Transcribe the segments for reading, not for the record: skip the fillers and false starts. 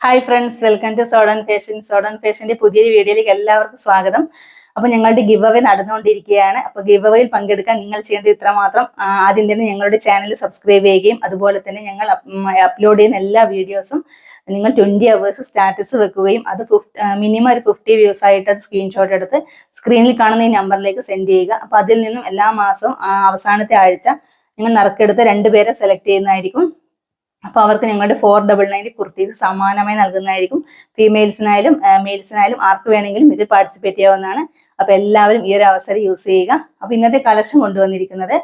Hi friends, welcome to സോഡൻ fashion. സോഡൻ ഫാഷന്റെ പുതിയൊരു വീഡിയോയിലേക്ക് എല്ലാവർക്കും സ്വാഗതം. അപ്പോൾ ഞങ്ങളുടെ ഗിവ് അവേ നടന്നുകൊണ്ടിരിക്കുകയാണ്. അപ്പോൾ ഗിവ് അവേയിൽ പങ്കെടുക്കാൻ നിങ്ങൾ ചെയ്യേണ്ടത് ഇത്രമാത്രം. ആദ്യം തന്നെ ഞങ്ങളുടെ ചാനൽ സബ്സ്ക്രൈബ് ചെയ്യുകയും അതുപോലെ തന്നെ ഞങ്ങൾ അപ്ലോഡ് ചെയ്യുന്ന എല്ലാ വീഡിയോസും നിങ്ങൾ 20 hours സ്റ്റാറ്റസ് വെക്കുകയും അത് മിനിമം ഒരു 50 വ്യൂസ് ആയിട്ട് അത് സ്ക്രീൻഷോട്ട് എടുത്ത് സ്ക്രീനിൽ കാണുന്ന ഈ നമ്പറിലേക്ക് സെൻഡ് ചെയ്യുക. അപ്പോൾ അതിൽ നിന്നും എല്ലാ മാസവും അവസാനത്തെ ആഴ്ച നിങ്ങൾ നറുക്കെടുത്ത് 2 പേരെ സെലക്ട് ചെയ്യുന്നതായിരിക്കും. അപ്പോൾ അവർക്ക് ഞങ്ങളുടെ 499 കുർത്തീസ് സമ്മാനമായി നൽകുന്നതായിരിക്കും. ഫീമെയിൽസിനായാലും മെയിൽസിനായാലും ആർക്ക് വേണമെങ്കിലും ഇത് പാർട്ടിസിപ്പേറ്റ് ചെയ്യാവുന്നതാണ്. അപ്പോൾ എല്ലാവരും ഈ ഒരു അവസരം യൂസ് ചെയ്യുക. അപ്പോൾ ഇന്നത്തെ കളക്ഷൻ കൊണ്ടുവന്നിരിക്കുന്നത്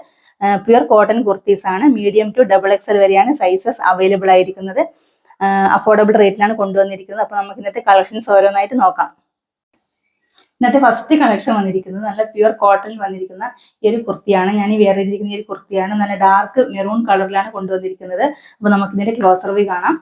പ്യുർ കോട്ടൺ കുർത്തീസ് ആണ്. മീഡിയം ടു XXL വരെയാണ് സൈസസ് അവൈലബിൾ ആയിരിക്കുന്നത്. അഫോർഡബിൾ റേറ്റിലാണ് കൊണ്ടുവന്നിരിക്കുന്നത്. അപ്പോൾ നമുക്ക് ഇന്നത്തെ കളക്ഷൻസ് ഓരോന്നായിട്ട് നോക്കാം. ഇന്നത്തെ ഫസ്റ്റ് കളക്ഷൻ വന്നിരിക്കുന്നത് നല്ല പ്യുർ കോട്ടണിൽ വന്നിരിക്കുന്ന ഈ ഒരു കുർത്തിയാണ്. ഞാൻ ഈ വെയർ ചെയ്തിരിക്കുന്ന ഈ ഒരു കുർത്തിയാണ്. നല്ല ഡാർക്ക് മെറൂൺ കളറിലാണ് കൊണ്ടുവന്നിരിക്കുന്നത്. അപ്പോൾ നമുക്ക് ഇതിന്റെ ക്ലോസർ വ്യൂ കാണാം.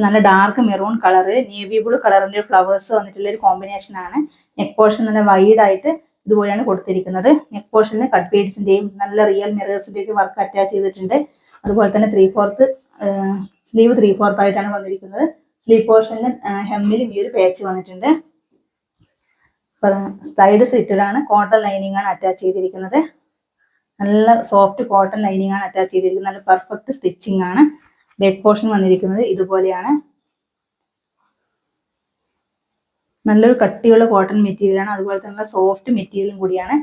നല്ല dark maroon colour, navy blue കളറിന്റെ ഫ്ലവേഴ്സ് വന്നിട്ടുള്ള ഒരു കോമ്പിനേഷൻ ആണ്. നെക്ക് പോർഷൻ നല്ല വൈഡ് ആയിട്ട് ഇതുപോലെയാണ് കൊടുത്തിരിക്കുന്നത്. നെക്ക് പോർഷനിൽ കട്ട് ബീഡ്സിന്റെയും നല്ല റിയൽ മിറേഴ്സിന്റെയും വർക്ക് അറ്റാച്ച് ചെയ്തിട്ടുണ്ട്. അതുപോലെ തന്നെ 3/4 സ്ലീവ് 3/4 ആയിട്ടാണ് വന്നിരിക്കുന്നത്. സ്ലീവ് പോർഷനിൽ ഹെമ്മിലും ഈ ഒരു പാച്ച് വന്നിട്ടുണ്ട്. സൈഡ് സ്ലിറ്റഡാണ്. കോട്ടൺ ലൈനിങ് ആണ് അറ്റാച്ച് ചെയ്തിരിക്കുന്നത്. നല്ല സോഫ്റ്റ് കോട്ടൺ ലൈനിങ് ആണ് അറ്റാച്ച് ചെയ്തിരിക്കുന്നത്. നല്ല പെർഫെക്റ്റ് സ്റ്റിച്ചിങ് ആണ്. ബാക്ക് പോർഷൻ വന്നിരിക്കുന്നത് ഇതുപോലെയാണ്. നല്ലൊരു കട്ടിയുള്ള കോട്ടൺ മെറ്റീരിയൽ ആണ്. അതുപോലെ തന്നെ സോഫ്റ്റ് മെറ്റീരിയലും കൂടിയാണ്.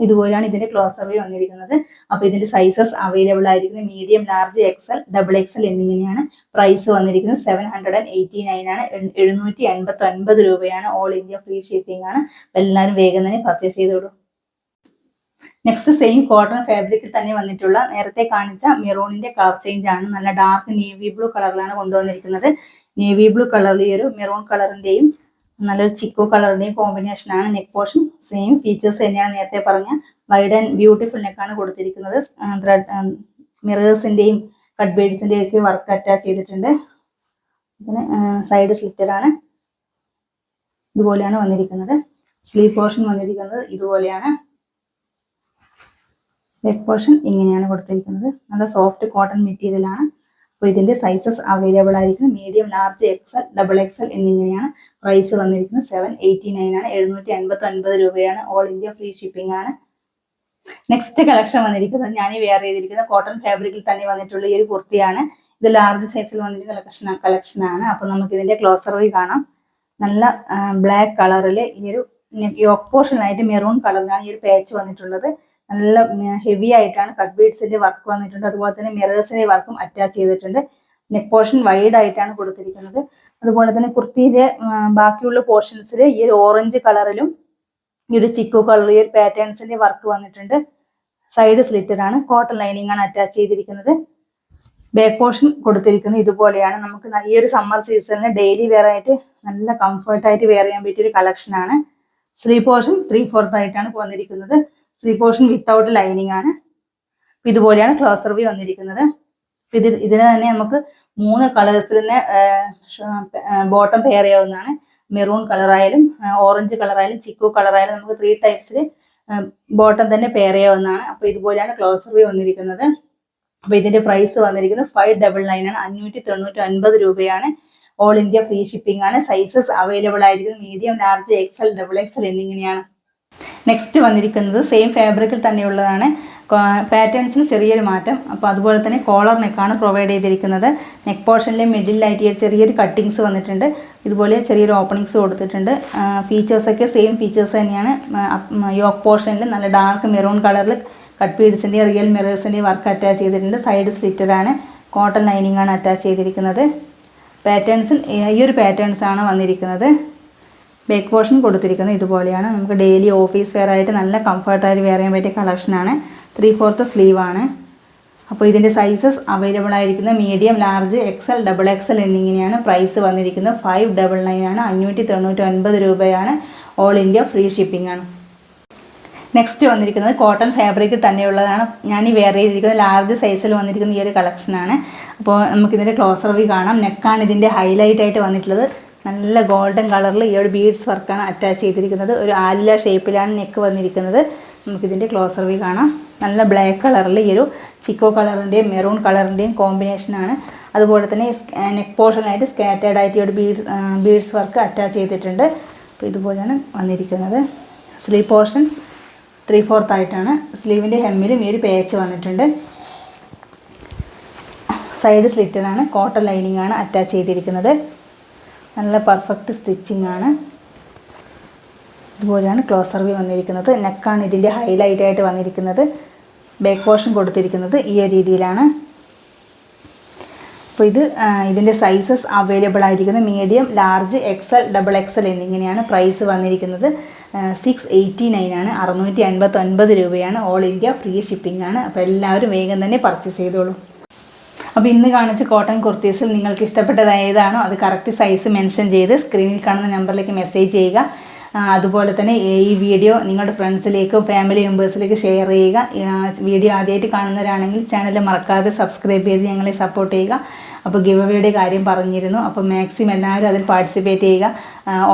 ഇതുപോലെയാണ് ഇതിന്റെ ക്ലോസർ വ്യൂ വന്നിരിക്കുന്നത്. അപ്പോൾ ഇതിന്റെ സൈസസ് അവൈലബിൾ ആയിരിക്കുന്നത് മീഡിയം, ലാർജ്, XL, XXL എന്നിങ്ങനെയാണ്. പ്രൈസ് വന്നിരിക്കുന്നത് 789 ആണ്. 789 രൂപയാണ്. ഓൾ ഇന്ത്യ ഫ്രീ ഷിപ്പിംഗ് ആണ്. എല്ലാവരും വേഗം തന്നെ പർച്ചേസ് ചെയ്തോളൂ. നെക്സ്റ്റ് സെയിം കോട്ടൺ ഫാബ്രിക്കിൽ തന്നെ വന്നിട്ടുള്ള നേരത്തെ കാണിച്ച മെറൂണിന്റെ കളർ ചേഞ്ച് ആണ്. നല്ല ഡാർക്ക് നേവി ബ്ലൂ കളറിലാണ് കൊണ്ടുവന്നിരിക്കുന്നത്. നേവി ബ്ലൂ കളറിൽ ഈ ഒരു മെറൂൺ കളറിന്റെയും നല്ലൊരു ചിക്കു കളറിന്റെയും കോമ്പിനേഷൻ ആണ്. നെക്ക് പോർഷൻ സെയിം ഫീച്ചേഴ്സ് തന്നെയാണ് നേരത്തെ പറഞ്ഞ വൈഡ് ആൻഡ് ബ്യൂട്ടിഫുൾ നെക്കാണ് കൊടുത്തിരിക്കുന്നത്. മിറേഴ്സിന്റെയും കട്ട് ബീഡ്സിന്റെയും ഒക്കെ വർക്ക് അറ്റാച്ച് ചെയ്തിട്ടുണ്ട്. പിന്നെ സൈഡ് സ്ലിറ്റഡ് ആണ്. ഇതുപോലെയാണ് വന്നിരിക്കുന്നത്. സ്ലീവ് പോർഷൻ വന്നിരിക്കുന്നത് ഇതുപോലെയാണ്. നെക്ക് പോർഷൻ ഇങ്ങനെയാണ് കൊടുത്തിരിക്കുന്നത്. നല്ല സോഫ്റ്റ് കോട്ടൺ മെറ്റീരിയൽ ആണ്. അപ്പോൾ ഇതിന്റെ സൈസസ് അവൈലബിൾ ആയിരിക്കും മീഡിയം, ലാർജ്, XL, XXL എന്നിങ്ങനെയാണ്. പ്രൈസ് വന്നിരിക്കുന്നത് 789 ആണ്. 789 രൂപയാണ്. ഓൾ ഇന്ത്യ ഫ്രീ ഷിപ്പിംഗ് ആണ്. നെക്സ്റ്റ് കളക്ഷൻ വന്നിരിക്കുന്നത് ഞാൻ ഈ വെയർ ചെയ്തിരിക്കുന്ന കോട്ടൺ ഫാബ്രിക്കിൽ തന്നെ വന്നിട്ടുള്ള ഈ ഒരു കുർത്തിയാണ്. ഇത് ലാർജ് സൈസിൽ വന്നിരിക്കുന്ന കളക്ഷൻ ആണ്. അപ്പോൾ നമുക്ക് ഇതിന്റെ ക്ലോസർ വ്യൂ കാണാം. നല്ല ബ്ലാക്ക് കളറിൽ ഈ ഒരു യോക്ക് പോർഷനായിട്ട് മെറൂൺ കളറിലാണ് ഈ ഒരു പാച്ച് വന്നിട്ടുള്ളത്. നല്ല ഹെവി ആയിട്ടാണ് കട്ട് ബീഡ്സിന്റെ വർക്ക് വന്നിട്ടുണ്ട്. അതുപോലെ തന്നെ മിറേഴ്സിന്റെ വർക്കും അറ്റാച്ച് ചെയ്തിട്ടുണ്ട്. നെക്ക് പോർഷൻ വൈഡ് ആയിട്ടാണ് കൊടുത്തിരിക്കുന്നത്. അതുപോലെ തന്നെ കുർത്തിയിലെ ബാക്കിയുള്ള പോർഷൻസിൽ ഈ ഒരു ഓറഞ്ച് കളറിലും ഈ ഒരു ചിക്കു കളറിൽ ഈ ഒരു പാറ്റേൺസിന്റെ വർക്ക് വന്നിട്ടുണ്ട്. സൈഡ് സ്ലിറ്റഡ് ആണ്. കോട്ടൺ ലൈനിങ് ആണ് അറ്റാച്ച് ചെയ്തിരിക്കുന്നത്. ബാക്ക് പോർഷൻ കൊടുത്തിരിക്കുന്നത് ഇതുപോലെയാണ്. നമുക്ക് ഈ ഒരു സമ്മർ സീസണിൽ ഡെയിലി വെയർ ആയിട്ട് നല്ല കംഫർട്ടായിട്ട് വെയർ ചെയ്യാൻ പറ്റിയ ഒരു കളക്ഷൻ ആണ്. സ്ലീവ് പോർഷൻ 3/4 ആയിട്ടാണ് വന്നിരിക്കുന്നത്. സ്ലീവ് പോർഷൻ വിത്തൗട്ട് ലൈനിങ് ആണ്. ഇതുപോലെയാണ് ക്ലോസർ വ്യൂ വന്നിരിക്കുന്നത്. ഇതിന് തന്നെ നമുക്ക് 3 കളേഴ്സിൽ തന്നെ ബോട്ടം പെയർ ചെയ്യാവുന്നതാണ്. മെറൂൺ കളറായാലും ഓറഞ്ച് കളറായാലും ചിക്കു കളറായാലും നമുക്ക് 3 ടൈപ്സിൽ ബോട്ടം തന്നെ പെയർ ചെയ്യാവുന്നതാണ്. അപ്പോൾ ഇതുപോലെയാണ് ക്ലോസർ വ്യൂ വന്നിരിക്കുന്നത്. അപ്പോൾ ഇതിന്റെ പ്രൈസ് വന്നിരിക്കുന്നത് 599 ആണ്. 599 രൂപയാണ്. ഓൾ ഇന്ത്യ ഫ്രീ ഷിപ്പിംഗ് ആണ്. സൈസസ് അവൈലബിൾ ആയിരിക്കുന്നത് മീഡിയം, ലാർജ്, XL, XXL എന്നിങ്ങനെയാണ്. നെക്സ്റ്റ് വന്നിരിക്കുന്നത് സെയിം ഫാബ്രിക്കിൽ തന്നെയുള്ളതാണ്. പാറ്റേൺസിൽ ചെറിയൊരു മാറ്റം. അപ്പോൾ അതുപോലെ തന്നെ കോളർ നെക്കാണ് പ്രൊവൈഡ് ചെയ്തിരിക്കുന്നത്. നെക്ക് പോർഷനിലെ മിഡിലായിട്ട് ചെറിയൊരു കട്ടിങ്സ് വന്നിട്ടുണ്ട്. ഇതുപോലെ ചെറിയൊരു ഓപ്പണിങ്സ് കൊടുത്തിട്ടുണ്ട്. ഫീച്ചേഴ്സൊക്കെ സെയിം ഫീച്ചേഴ്സ് തന്നെയാണ്. യോക്ക് പോർഷനിൽ നല്ല ഡാർക്ക് മെറൂൺ കളറിൽ കട്ട് ബീഡ്സിൻ്റെയും റിയൽ മിറേഴ്സിൻ്റെയും വർക്ക് അറ്റാച്ച് ചെയ്തിട്ടുണ്ട്. സൈഡ് സ്ലിറ്റഡ് ആണ്. കോട്ടൺ ലൈനിങ് ആണ് അറ്റാച്ച് ചെയ്തിരിക്കുന്നത്. പാറ്റേൺസിൽ ഈ ഒരു പാറ്റേൺസ് ആണ് വന്നിരിക്കുന്നത്. ബാക്ക് പോർഷൻ കൊടുത്തിരിക്കുന്നത് ഇതുപോലെയാണ്. നമുക്ക് ഡെയിലി ഓഫീസ് വെയർ ആയിട്ട് നല്ല കംഫർട്ടായിട്ട് വെയർ ചെയ്യാൻ പറ്റിയ കളക്ഷനാണ്. 3/4 സ്ലീവ് ആണ്. അപ്പോൾ ഇതിൻ്റെ സൈസസ് അവൈലബിൾ ആയിരിക്കുന്നത് മീഡിയം, ലാർജ്, XL, XXL എന്നിങ്ങനെയാണ്. പ്രൈസ് വന്നിരിക്കുന്നത് 599 ആണ്. 599 രൂപയാണ്. ഓൾ ഇന്ത്യ ഫ്രീ ഷിപ്പിംഗ് ആണ്. നെക്സ്റ്റ് വന്നിരിക്കുന്നത് കോട്ടൺ ഫാബ്രിക്കിൽ തന്നെയുള്ളതാണ്. ഞാൻ ഈ വെയർ ചെയ്തിരിക്കുന്നത് ലാർജ് സൈസിൽ വന്നിരിക്കുന്ന ഈ ഒരു കളക്ഷനാണ്. അപ്പോൾ നമുക്കിതിൻ്റെ ക്ലോസർ വ്യൂ കാണാം. നെക്കാണ് ഇതിൻ്റെ ഹൈലൈറ്റ് ആയിട്ട് വന്നിട്ടുള്ളത്. നല്ല ഗോൾഡൻ കളറിൽ ഈ ഒരു ബീഡ്സ് വർക്കാണ് അറ്റാച്ച് ചെയ്തിരിക്കുന്നത്. ഒരു ആലില ഷേപ്പിലാണ് നെക്ക് വന്നിരിക്കുന്നത്. നമുക്കിതിൻ്റെ ക്ലോസർ വ്യൂ കാണാം. നല്ല ബ്ലാക്ക് കളറിൽ ഈ ഒരു ചിക്കോ കളറിൻ്റെയും മെറൂൺ കളറിൻ്റെയും കോമ്പിനേഷനാണ്. അതുപോലെ തന്നെ നെക്ക് പോർഷനായിട്ട് സ്കാറ്റേഡ് ആയിട്ട് ഒരു ബീഡ്സ് വർക്ക് അറ്റാച്ച് ചെയ്തിട്ടുണ്ട്. അപ്പോൾ ഇതുപോലെയാണ് വന്നിരിക്കുന്നത്. സ്ലീവ് പോർഷൻ 3/4 ആയിട്ടാണ്. സ്ലീവിൻ്റെ ഹെമ്മിലും ഈ ഒരു പേച്ച് വന്നിട്ടുണ്ട്. സൈഡ് സ്ലിറ്റഡാണ്. കോട്ടൺ ലൈനിങ് ആണ് അറ്റാച്ച് ചെയ്തിരിക്കുന്നത്. നല്ല പെർഫെക്റ്റ് സ്റ്റിച്ചിങ് ആണ്. ഇതുപോലെയാണ് ക്ലോസർ വ്യൂ വന്നിരിക്കുന്നത്. നെക്കാണ് ഇതിൻ്റെ ഹൈലൈറ്റ് ആയിട്ട് വന്നിരിക്കുന്നത്. ബാക്ക് പോർഷൻ കൊടുത്തിരിക്കുന്നത് ഈ ഒരു രീതിയിലാണ്. അപ്പോൾ ഇതിൻ്റെ സൈസസ് അവൈലബിൾ ആയിരിക്കുന്നത് മീഡിയം, ലാർജ്, എക്സൽ, XXL എന്നിങ്ങനെയാണ്. പ്രൈസ് വന്നിരിക്കുന്നത് 689 ആണ്. 659 രൂപയാണ്. ഓൾ ഇന്ത്യ ഫ്രീ ഷിപ്പിംഗ് ആണ്. അപ്പോൾ എല്ലാവരും വേഗം തന്നെ പർച്ചേസ് ചെയ്തോളൂ. അപ്പോൾ ഇന്ന് കാണിച്ച കോട്ടൺ കുർത്തീസിൽ നിങ്ങൾക്ക് ഇഷ്ടപ്പെട്ടത് ഏതാണോ അത് കറക്റ്റ് സൈസ് മെൻഷൻ ചെയ്ത് സ്ക്രീനിൽ കാണുന്ന നമ്പറിലേക്ക് മെസ്സേജ് ചെയ്യുക. അതുപോലെ തന്നെ ഈ വീഡിയോ നിങ്ങളുടെ ഫ്രണ്ട്സിലേക്കും ഫാമിലി മെമ്പേഴ്സിലേക്ക് ഷെയർ ചെയ്യുക. വീഡിയോ ആദ്യമായിട്ട് കാണുന്നവരാണെങ്കിൽ ചാനൽ മറക്കാതെ സബ്സ്ക്രൈബ് ചെയ്ത് ഞങ്ങളെ സപ്പോർട്ട് ചെയ്യുക. അപ്പോൾ ഗിവ് അവേയുടെ കാര്യം പറഞ്ഞിരുന്നു. അപ്പോൾ മാക്സിമം എല്ലാവരും അതിൽ പാർട്ടിസിപ്പേറ്റ് ചെയ്യുക.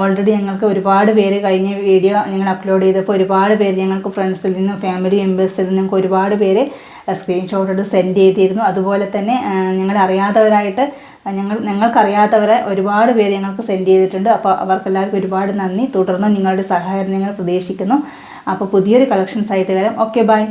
ഓൾറെഡി ഞങ്ങൾക്ക് ഒരുപാട് പേര് കഴിഞ്ഞ വീഡിയോ ഞങ്ങൾ അപ്ലോഡ് ചെയ്തപ്പോൾ ഒരുപാട് പേര് ഞങ്ങൾക്ക് ഫ്രണ്ട്സിൽ നിന്നും ഫാമിലി മെമ്പേഴ്സിൽ നിന്നും ഒരുപാട് പേര് സ്ക്രീൻഷോട്ട് എടുത്ത് സെൻഡ് ചെയ്തിരുന്നു. അതുപോലെ തന്നെ ഞങ്ങളറിയാത്തവരായിട്ട് ഞങ്ങൾക്കറിയാത്തവരെ ഒരുപാട് പേര് ഞങ്ങൾക്ക് സെൻഡ് ചെയ്തിട്ടുണ്ട്. അപ്പോൾ അവർക്കെല്ലാവർക്കും ഒരുപാട് നന്ദി. തുടർന്ന് നിങ്ങളുടെ സഹായം ഞങ്ങൾ പ്രതീക്ഷിക്കുന്നു. അപ്പോൾ പുതിയൊരു കളക്ഷൻസ് ആയിട്ട് വരാം. Okay, by.